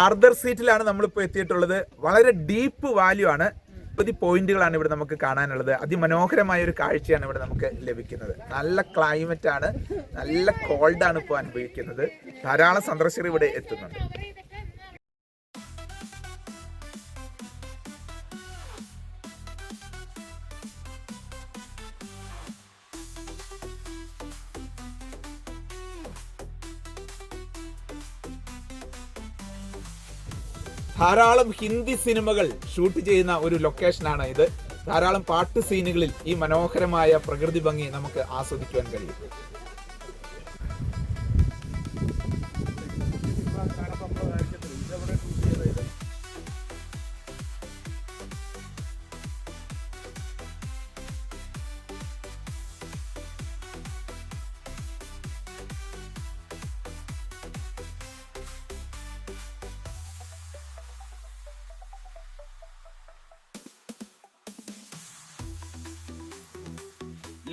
Arthur സീറ്റിലാണ് നമ്മളിപ്പോൾ എത്തിയിട്ടുള്ളത്. വളരെ ഡീപ്പ് വാല്യൂ ആണ്. 30 പോയിന്റുകളാണ് ഇവിടെ നമുക്ക് കാണാനുള്ളത്. അതിമനോഹരമായ ഒരു കാഴ്ചയാണ് ഇവിടെ നമുക്ക് ലഭിക്കുന്നത്. നല്ല ക്ലൈമറ്റ് ആണ്, നല്ല കോൾഡാണ് ഇപ്പോൾ അനുഭവിക്കുന്നത്. ധാരാളം സന്ദർശകർ ഇവിടെ എത്തുന്നുണ്ട്. ധാരാളം ഹിന്ദി സിനിമകൾ ഷൂട്ട് ചെയ്യുന്ന ഒരു ലൊക്കേഷനാണ് ഇത്. ധാരാളം പാട്ട് സീനുകളിൽ ഈ മനോഹരമായ പ്രകൃതി ഭംഗി നമുക്ക് ആസ്വദിക്കുവാൻ കഴിയും.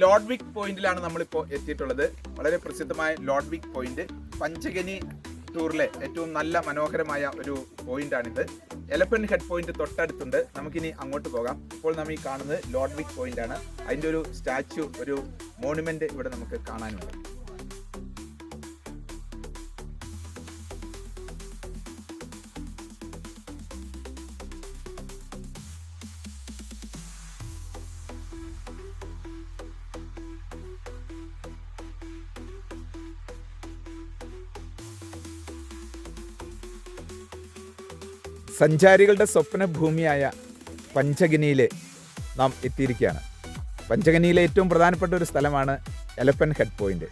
ലോഡ്വിക് പോയിന്റിലാണ് നമ്മളിപ്പോൾ എത്തിയിട്ടുള്ളത്. വളരെ പ്രസിദ്ധമായ ലോഡ്വിക് പോയിന്റ് പഞ്ചഗനി ടൂറിലെ ഏറ്റവും നല്ല മനോഹരമായ ഒരു പോയിന്റാണിത്. എലഫന്റ് ഹെഡ് പോയിന്റ് തൊട്ടടുത്തുണ്ട്. നമുക്കിനി അങ്ങോട്ട് പോകാം. ഇപ്പോൾ നമ്മൾ ഈ കാണുന്നത് ലോഡ്വിക് പോയിന്റ് ആണ്. അതിൻ്റെ ഒരു സ്റ്റാച്യു, ഒരു മോണുമെന്റ് ഇവിടെ നമുക്ക് കാണാനുണ്ട്. സഞ്ചാരികളുടെ സ്വപ്ന ഭൂമിയായ പഞ്ചഗനിയിൽ നാം എത്തിയിരിക്കുകയാണ്. പഞ്ചഗനിയിലെ ഏറ്റവും പ്രധാനപ്പെട്ട ഒരു സ്ഥലമാണ് എലഫന്റ് ഹെഡ് പോയിന്റ്.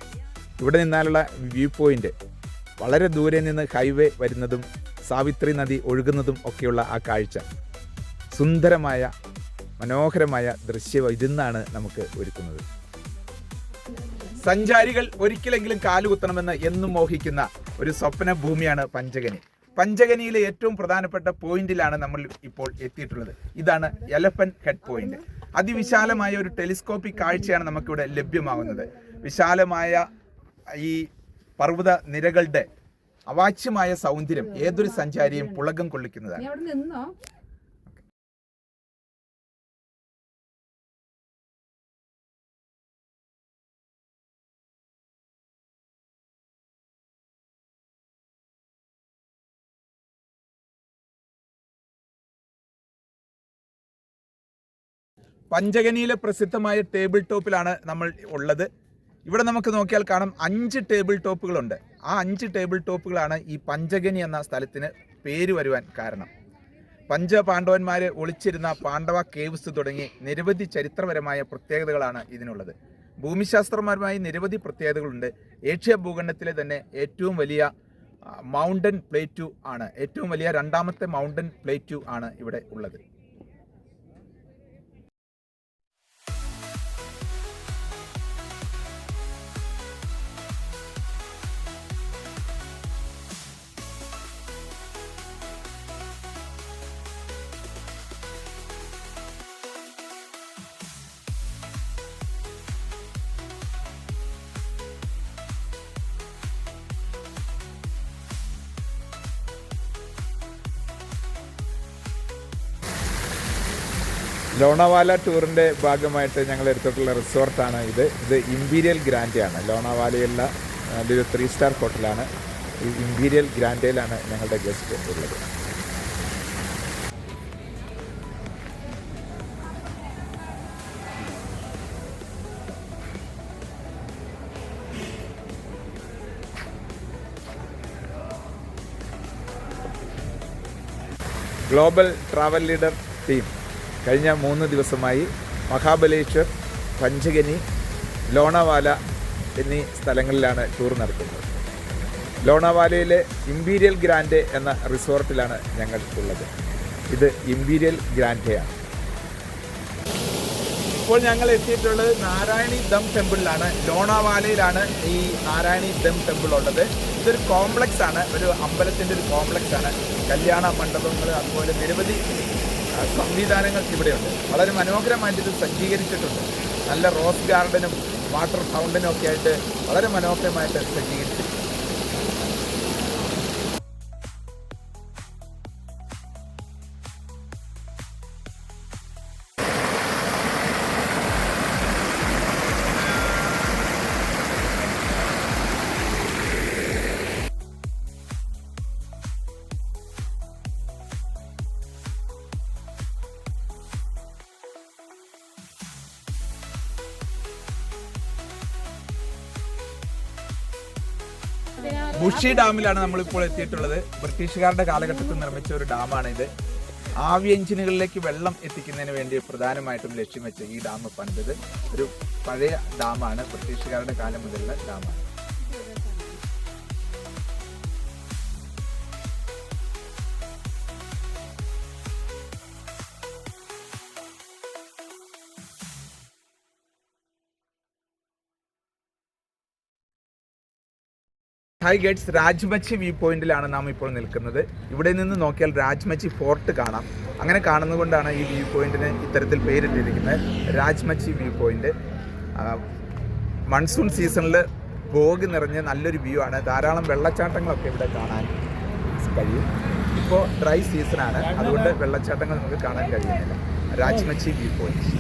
ഇവിടെ നിന്നാലുള്ള വ്യൂ പോയിന്റ്, വളരെ ദൂരെ നിന്ന് ഹൈവേ വരുന്നതും സാവിത്രി നദി ഒഴുകുന്നതും ഒക്കെയുള്ള ആ കാഴ്ച, സുന്ദരമായ മനോഹരമായ ദൃശ്യം ഇതിന്നാണ് നമുക്ക് ഒരുക്കുന്നത്. സഞ്ചാരികൾ ഒരിക്കലെങ്കിലും കാലുകുത്തണമെന്ന് എന്നും മോഹിക്കുന്ന ഒരു സ്വപ്ന ഭൂമിയാണ് പഞ്ചഗനി. പഞ്ചഗനിയിലെ ഏറ്റവും പ്രധാനപ്പെട്ട പോയിന്റിലാണ് നമ്മൾ ഇപ്പോൾ എത്തിയിട്ടുള്ളത്. ഇതാണ് എലഫന്റ് ഹെഡ് പോയിന്റ്. അതിവിശാലമായ ഒരു ടെലിസ്കോപ്പിക് കാഴ്ചയാണ് നമുക്കിവിടെ ലഭ്യമാകുന്നത്. വിശാലമായ ഈ പർവ്വത നിരകളുടെ അവാച്യമായ സൗന്ദര്യം ഏതൊരു സഞ്ചാരിയും പുളകം കൊള്ളിക്കുന്നതാണ്. പഞ്ചഗനിയിലെ പ്രസിദ്ധമായ ടേബിൾ ടോപ്പിലാണ് നമ്മൾ ഉള്ളത്. ഇവിടെ നമുക്ക് നോക്കിയാൽ കാണാം 5 ടേബിൾ ടോപ്പുകളുണ്ട്. ആ 5 ടേബിൾ ടോപ്പുകളാണ് ഈ പഞ്ചഗനി എന്ന സ്ഥലത്തിന് പേര് വരുവാൻ കാരണം. പഞ്ചപാണ്ഡവന്മാർ ഒളിച്ചിരുന്ന പാണ്ഡവ കേവ്സ് തുടങ്ങി നിരവധി ചരിത്രപരമായ പ്രത്യേകതകളാണ് ഇതിനുള്ളത്. ഭൂമിശാസ്ത്രപരമായി നിരവധി പ്രത്യേകതകളുണ്ട്. ഏഷ്യ ഭൂഖണ്ഡത്തിലെ തന്നെ ഏറ്റവും വലിയ മൗണ്ടൻ പ്ലേറ്റു ആണ്, ഏറ്റവും വലിയ രണ്ടാമത്തെ മൗണ്ടൻ പ്ലേറ്റു ആണ് ഇവിടെ ഉള്ളത്. ലോണാവാല ടൂറിൻ്റെ ഭാഗമായിട്ട് ഞങ്ങൾ എടുത്തിട്ടുള്ള റിസോർട്ടാണ് ഇത്. ഇമ്പീരിയൽ ഗ്രാൻഡേ ആണ്. ലോണാവാലയുള്ള ഒരു 3 സ്റ്റാർ ഹോട്ടലാണ്. ഈ ഇമ്പീരിയൽ ഗ്രാൻഡേയിലാണ് ഞങ്ങളുടെ ഗസ്റ്റ് ഉള്ളത്. ഗ്ലോബൽ ട്രാവൽ ലീഡർ ടീം കഴിഞ്ഞ 3 ദിവസമായി മഹാബലേശ്വർ, പഞ്ചഗനി, ലോണാവാല എന്നീ സ്ഥലങ്ങളിലാണ് ടൂർ നടത്തുന്നത്. ലോണാവാലയിലെ ഇമ്പീരിയൽ ഗ്രാൻഡേ എന്ന റിസോർട്ടിലാണ് ഞങ്ങൾ ഉള്ളത്. ഇത് ഇമ്പീരിയൽ ഗ്രാൻഡേയാണ്. ഇപ്പോൾ ഞങ്ങൾ എത്തിയിട്ടുള്ളത് നാരായണി ദം ടെമ്പിളിലാണ്. ലോണാവാലയിലാണ് ഈ നാരായണി ദം ടെമ്പിൾ ഉള്ളത്. ഇതൊരു കോംപ്ലക്സ് ആണ്, ഒരു അമ്പലത്തിൻ്റെ ഒരു കോംപ്ലക്സ് ആണ്. കല്യാണ മണ്ഡപങ്ങൾ, അതുപോലെ നിരവധി സംവിധാനങ്ങൾ ഇവിടെയുണ്ട്. വളരെ മനോഹരമായിട്ട് ഇത് സജ്ജീകരിച്ചിട്ടുണ്ട്. നല്ല റോസ് ഗാർഡനും വാട്ടർ ഫൗണ്ടനും ഒക്കെ ആയിട്ട് വളരെ മനോഹരമായിട്ട് സജ്ജീകരിച്ചിട്ടുണ്ട്. ബുഷി ഡാമിലാണ് നമ്മളിപ്പോൾ എത്തിയിട്ടുള്ളത്. ബ്രിട്ടീഷുകാരുടെ കാലഘട്ടത്തിൽ നിർമ്മിച്ച ഒരു ഡാമാണ് ഇത്. ആവി എഞ്ചിനുകളിലേക്ക് വെള്ളം എത്തിക്കുന്നതിന് വേണ്ടി പ്രധാനമായിട്ടും ലക്ഷ്യം വെച്ച് ഈ ഡാം പണിതത്. ഒരു പഴയ ഡാമാണ്, ബ്രിട്ടീഷുകാരുടെ കാലം മുതലുള്ള ഡാമാണ്. ഹായ് ഗൈഡ്സ്, രാജ്മച്ചി വ്യൂ പോയിന്റിലാണ് നാം ഇപ്പോൾ നിൽക്കുന്നത്. ഇവിടെ നിന്ന് നോക്കിയാൽ രാജ്മച്ചി ഫോർട്ട് കാണാം. അങ്ങനെ കാണുന്നതുകൊണ്ടാണ് ഈ വ്യൂ പോയിന്റിന് ഇത്തരത്തിൽ പേരിട്ടിരിക്കുന്നത്, രാജ്മച്ചി വ്യൂ പോയിന്റ്. മൺസൂൺ സീസണിൽ ഫോഗ് നിറഞ്ഞ് നല്ലൊരു വ്യൂ ആണ്. ധാരാളം വെള്ളച്ചാട്ടങ്ങളൊക്കെ ഇവിടെ കാണാൻ കഴിയും. ഇപ്പോൾ ഡ്രൈ സീസണാണ്, അതുകൊണ്ട് വെള്ളച്ചാട്ടങ്ങൾ നമുക്ക് കാണാൻ കഴിയുന്നില്ല. Rajmachi view point.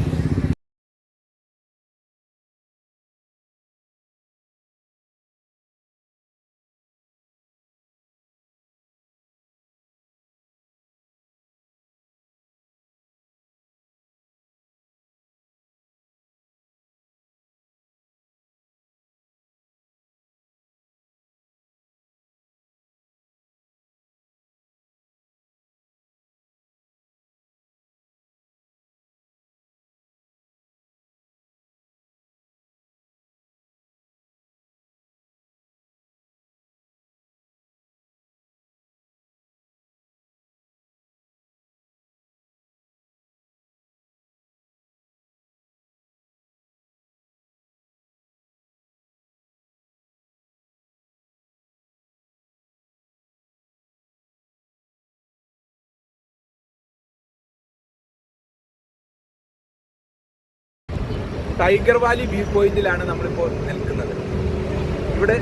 Tiger valley view പോയിന്റിലാണ് നമ്മളിപ്പോൾ നിൽക്കുന്നത്. ഇവിടെ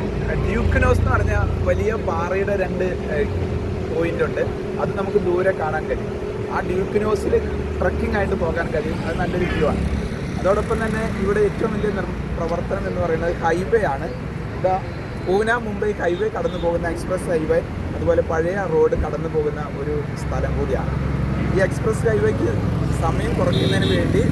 ഡ്യൂക്കനോസ് എന്ന് പറഞ്ഞ വലിയ പാറയുടെ 2 പോയിന്റ് ഉണ്ട്. അത് നമുക്ക് ദൂരെ കാണാൻ കഴിയും. ആ ഡ്യൂക്കനോസിൽ ട്രക്കിംഗ് ആയിട്ട് പോകാൻ കഴിയും. അത് നല്ലൊരു വ്യൂ ആണ്. അതോടൊപ്പം തന്നെ ഇവിടെ ഏറ്റവും വലിയ പ്രവർത്തനം എന്ന് പറയുന്നത് ഹൈവേ ആണ്. ഇതാ പൂന മുംബൈ ഹൈവേ കടന്നു പോകുന്ന എക്സ്പ്രസ് ഹൈവേ, അതുപോലെ പഴയ റോഡ് കടന്നു പോകുന്ന ഒരു സ്ഥലം കൂടിയാണ്. ഈ എക്സ്പ്രസ് ഹൈവേക്ക് സമയം കുറയ്ക്കുന്നതിന് വേണ്ടി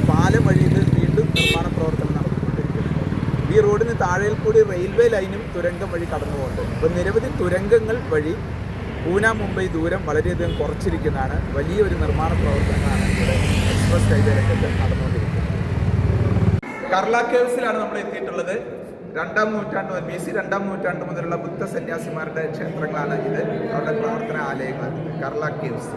പാലം വഴി വീണ്ടും നിർമ്മാണ പ്രവർത്തനം നടത്തിക്കൊണ്ടിരിക്കുന്നുണ്ട്. ഈ റോഡിന് താഴെയിൽ കൂടി റെയിൽവേ ലൈനും തുരങ്കം വഴി കടന്നു പോകുന്നുണ്ട്. അപ്പോൾ നിരവധി തുരങ്കങ്ങൾ വഴി പൂന മുംബൈ ദൂരം വളരെയധികം കുറച്ചിരിക്കുന്നതാണ്. വലിയൊരു നിർമ്മാണ പ്രവർത്തനങ്ങളാണ് ഇവിടെ എക്സ്പ്രസ് ഹൈവേ രംഗത്ത് നടന്നുകൊണ്ടിരിക്കുന്നത്. കർല കേവ്സിലാണ് നമ്മൾ എത്തിയിട്ടുള്ളത്. 2-ാം നൂറ്റാണ്ട് BC 2-ാം നൂറ്റാണ്ട് മുതലുള്ള ബുദ്ധ സന്യാസിമാരുടെ ക്ഷേത്രങ്ങളാണ് ഇത്. അവരുടെ പ്രവർത്തന ആലയങ്ങൾ കർല കേവ്സ്.